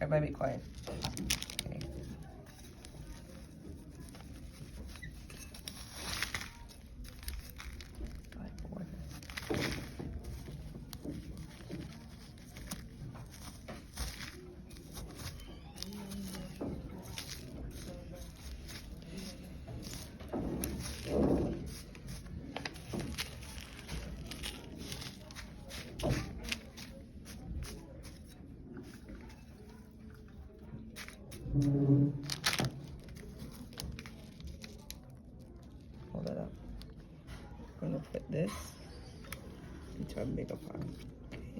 Everybody be quiet. Okay. Hold it up. I'm gonna put this into a bigger pot. Okay.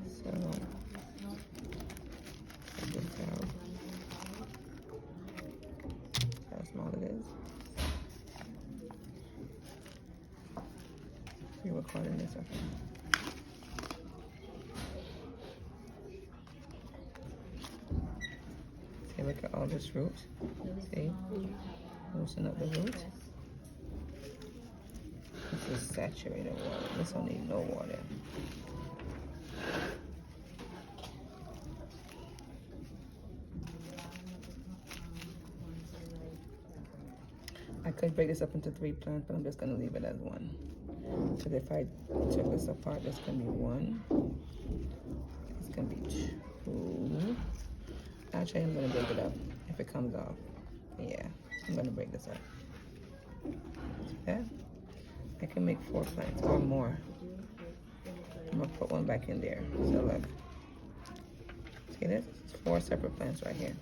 So put this out. How small it is. You're recording this, okay? See, look at all this root. See? Loosen up the root. This is saturated water. This don't need no water. I could break this up into 3 plants, but I'm just gonna leave it as one. So if I took this apart, there's gonna be 1. It's gonna be 2. Actually, I'm gonna break it up if it comes off. Yeah, I'm gonna break this up. Okay, I can make 4 plants or more. I'm gonna put one back in there. So look, see this? It's 4 separate plants right here.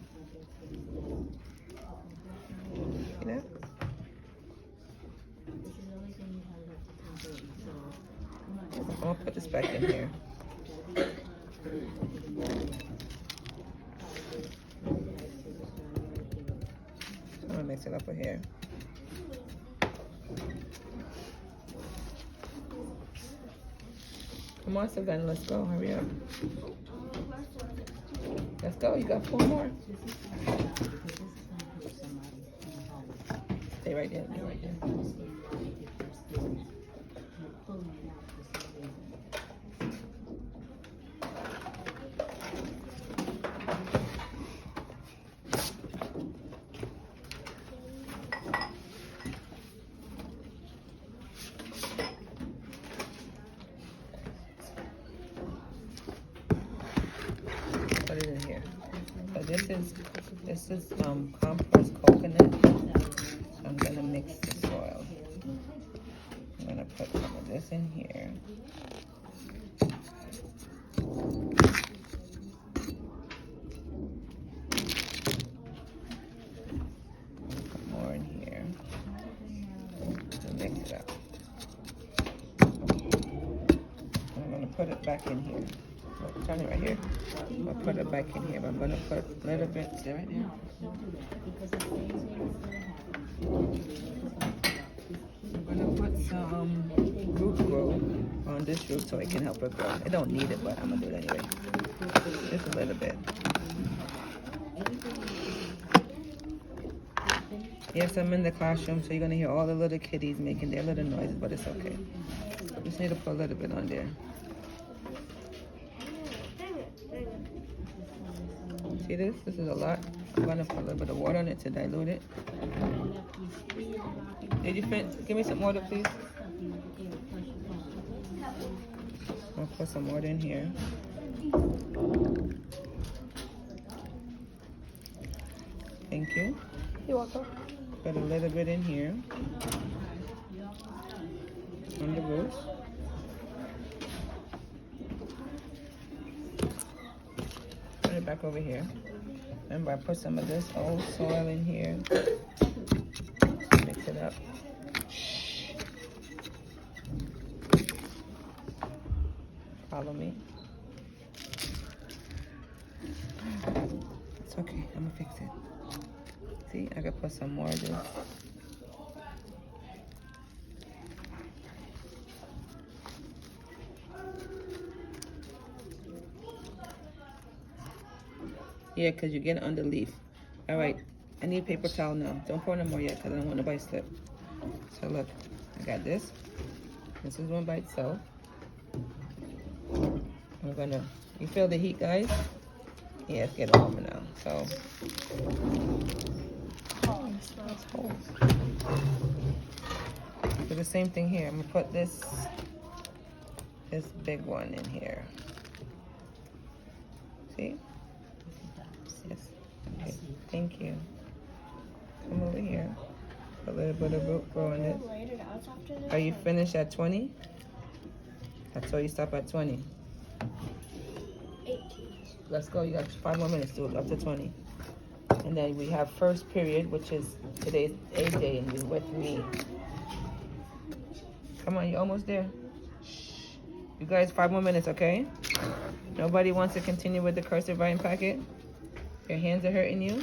See that? I'm gonna put this back in here. I'm gonna mix it up with here. Come on, Savannah, let's go. Hurry up. Let's go. You got 4 more. Stay right there. Stay right there. Put it in here. So this is compost coconut. So I'm gonna mix the soil. I'm gonna put some of this in here. Put more in here. And mix it up. I'm gonna put it back in here. Turn it right here. I'll put it back in here, but I'm gonna put a little bit, see right there? I'm gonna put some root grow on this root so it can help it grow. I don't need it, but I'm gonna do it anyway. Just a little bit. Yes, I'm in the classroom, so you're gonna hear all the little kitties making their little noises, but it's okay. Just need to put a little bit on there. See this? This is a lot. I'm gonna put a little bit of water on it to dilute it. Did you finish? Give me some water, please. I'll put some water in here. Thank you. You're welcome. Put a little bit in here. On the roots. Put it back over here. Remember, I put some of this old soil in here. Mix it up. Follow me. It's okay, I'm gonna fix it. See, I could put some more of this. Yeah, because you get it on the leaf. All right, I need paper towel now. Don't pour no more yet because I don't want nobody to slip. So look, I got this. This is one by itself. I'm gonna, you feel the heat, guys? Yeah, it's getting warmer now. So do the same thing here. I'm gonna put this big one in here. See? Yes. Okay. Thank you. Come over here. A little bit of root grow in it. Are you finished at 20? I told you stop at 20. 18. Let's go. You got 5 more minutes to up to 20. And then we have first period, which is today's A day, and you're with me. Come on, you're almost there. Shh. You guys, 5 more minutes, okay? Nobody wants to continue with the cursive writing packet? Your hands are hurting you?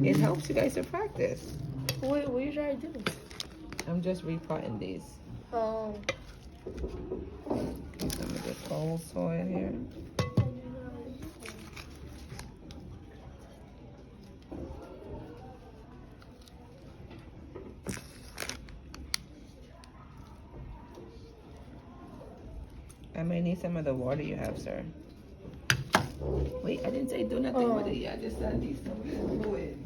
It helps you guys to practice. What are you trying to do? I'm just repotting these. Oh. Get some of this whole soil here. I may need some of the water you have, sir. Wait, I didn't say do nothing with it yet. I just said I need some of the fluid.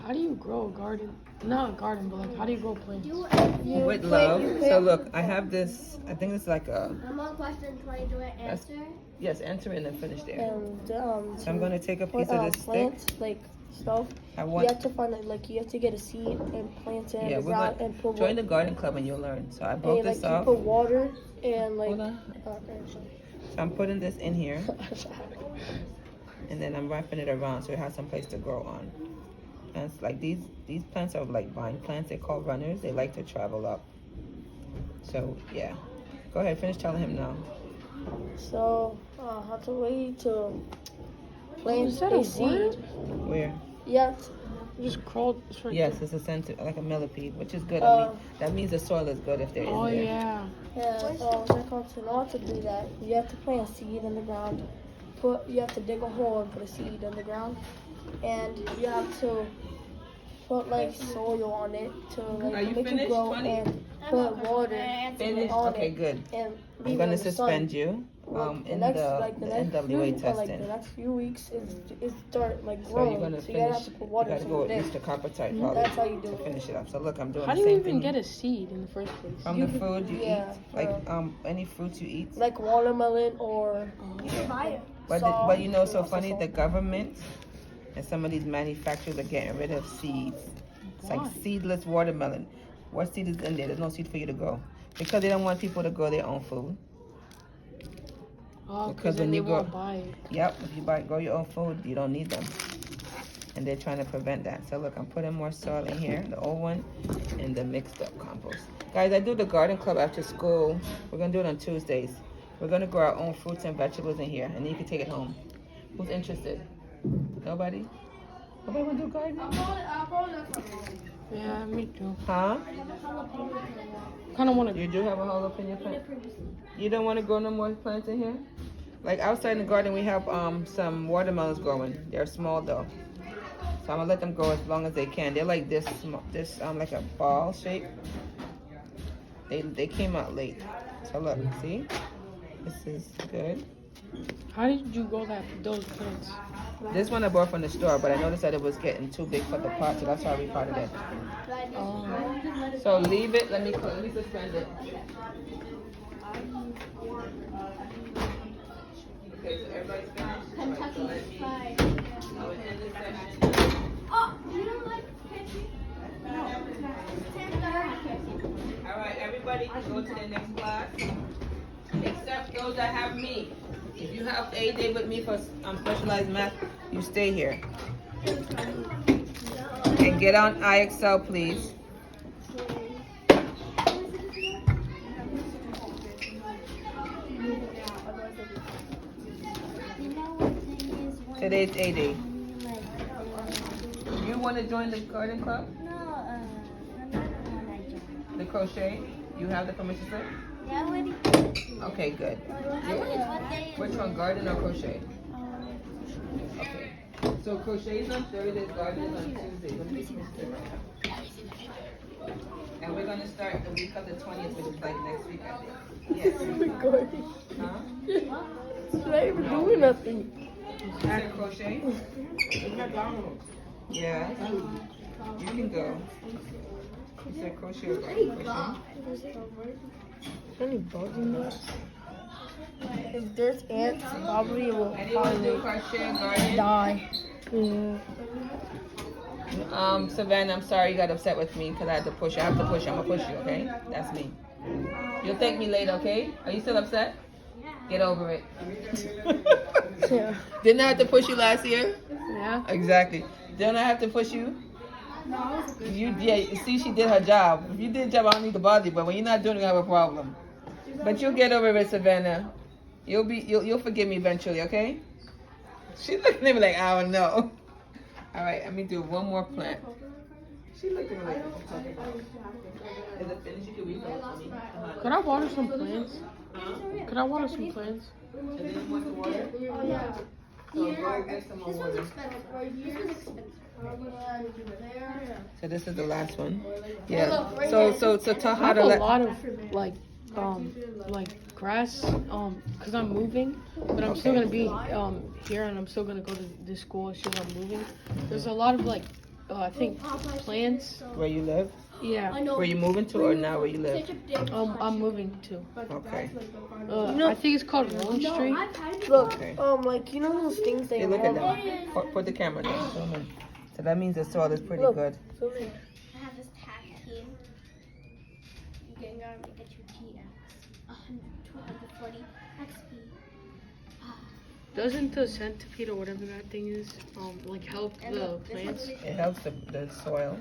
How do you grow a garden? Not a garden, but like how do you grow plants? With love. So look, I have this. I think it's like a. I'm on question 20. Do I answer? Yes, enter it and finish there. And So I'm gonna take a piece of this plants, stick. like stuff. I You want. have to find like you have to get a seed and plant it Yeah, in the we're ground gonna and put join the garden club and you'll learn. So I broke and, this like, you off. put water and like. Hold on. So I'm putting this in here, and then I'm wrapping it around so it has some place to grow on. And it's like these plants are like vine plants. They're called runners. They like to travel up. So yeah, go ahead. Finish telling him now. So how to wait to plant Is that a a seed? Where? Yeah. You just crawled straight. Yes, it's a like a millipede, which is good. I mean, that means the soil is good if there is Oh there. yeah. Yeah. In order to do that, you have to plant a seed in the ground. You have to dig a hole and put a seed in the ground, and you have to put like soil on it to Are like you make finished, it grow 20? and put water Finished? on Okay, it good. and I'm leave it gonna in the sun. suspend you in the NWA testing. The next few weeks is start like So growing. you're gonna So you gotta finish. have to put You water gotta go in with it. Mr. Copper type probably That's how you do to it. finish it up. So look, I'm doing How the do you same even thing get a seed in the first place? from the food you Yeah, eat, like any fruits you eat. Like watermelon or But you know, so funny. The government and some of these manufacturers are getting rid of seeds. It's like seedless watermelon. What seed is in there? There's no seed for you to grow because they don't want people to grow their own food. Oh, Because then when they you won't grow- buy it. Yep, if you grow your own food, you don't need them. And they're trying to prevent that. So look, I'm putting more soil in here, the old one, and the mixed up compost. Guys, I do the garden club after school. We're gonna do it on Tuesdays. We're gonna grow our own fruits and vegetables in here, and then you can take it home. Who's interested? Nobody? Nobody wanna do garden? Yeah, me too. Huh? Kind of want to. You do have a jalapeno plant? You don't want to grow no more plants in here? Like outside in the garden, we have some watermelons growing. They're small though, so I'm gonna let them grow as long as they can. They're like this like a ball shape. They came out late. So look, see, this is good. How did you grow those plants? This one I bought from the store, but I noticed that it was getting too big for the pot, so that's why we potted it. So leave it. Let me suspend it. Okay, so everybody's finished. Kentucky Fried. All Oh, you don't like Kentucky? No. right, everybody can go to the next class, except those that have me. If you have A day with me for specialized math, you stay here. And get on IXL, please. Today's A day. You want to join the garden club? The crochet? You have the permission slip? Yeah, already. Okay, good. Which one, garden or crochet? Okay. So crochet is on Thursday, garden is on Tuesday. Let me see this. And we're gonna start the week of the 20th, which is like next week, I think. Yes. Huh? She's not even doing nothing. You said crochet? Yeah. You can go. You said crochet or crochet? Any bugs in there? If there's ants, probably will Anyone do crochet or garden? die. Yeah. Savannah, I'm sorry you got upset with me because I had to push you. I have to push you. I'm gonna push you, okay? That's me. You'll thank me later, okay? Are you still upset? Get over it. Yeah. Didn't I have to push you last year? Yeah. Exactly. Didn't I have to push you? See, she did her job. If you did your job, I don't need to bother you. But when you're not doing it, you have a problem. But you'll get over it, Savannah. You'll forgive me eventually, okay? She looking at me like, I don't know. All right, let me do one more plant. She looking at me like, is it finished? You can refill it for me. Could I water some plants? Could I water some plants? And then you want the water? Oh, yeah. So go get some more This one's water. expensive. This one's expensive. So this is the last one. Yeah. So tell I how have to a let. lot of like grass, cause I'm moving, but I'm still Okay. gonna be here, and I'm still gonna go to this school as soon as I'm moving. There's a lot of like, I think plants. Where you live? Yeah. Where you moving to, or now where you live? I'm moving to. Okay. I think it's called Rolling Street. Look, Okay. like you know those things they Hey, look at have. that. Put the camera down. Zoom in. So that means the soil is pretty Look. good. Zoom in. I have this tag team. You can go and get your TX. 240 XP. Doesn't the centipede or whatever that thing is, like help the plants? It helps the soil,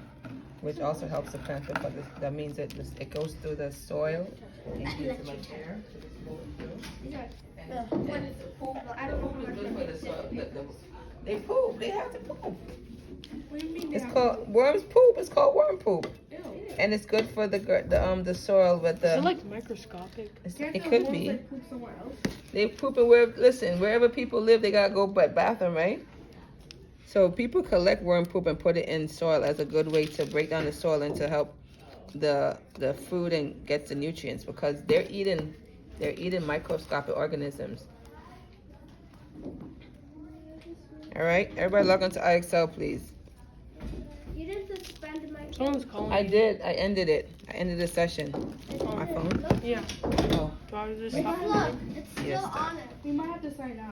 which also helps the plant because that means it goes through the soil and gives it like air. So it's moving through. I don't know Poop is good for the soil. They poop. They have to poop. What do you mean? It's called worms poop. It's called worm poop. And it's good for the soil with Is the. it like microscopic? It could be. They poop and wherever people live, they gotta go but bathroom, right? So people collect worm poop and put it in soil as a good way to break down the soil and to help the food and get the nutrients because they're eating microscopic organisms. All right, everybody log on to IXL, please. You didn't suspend my. Someone's calling. I did. I ended it. I ended the session. On my phone. Yeah. Oh. Do I just Wait. stop? Look, it's still Yes, on it. We might have to sign out.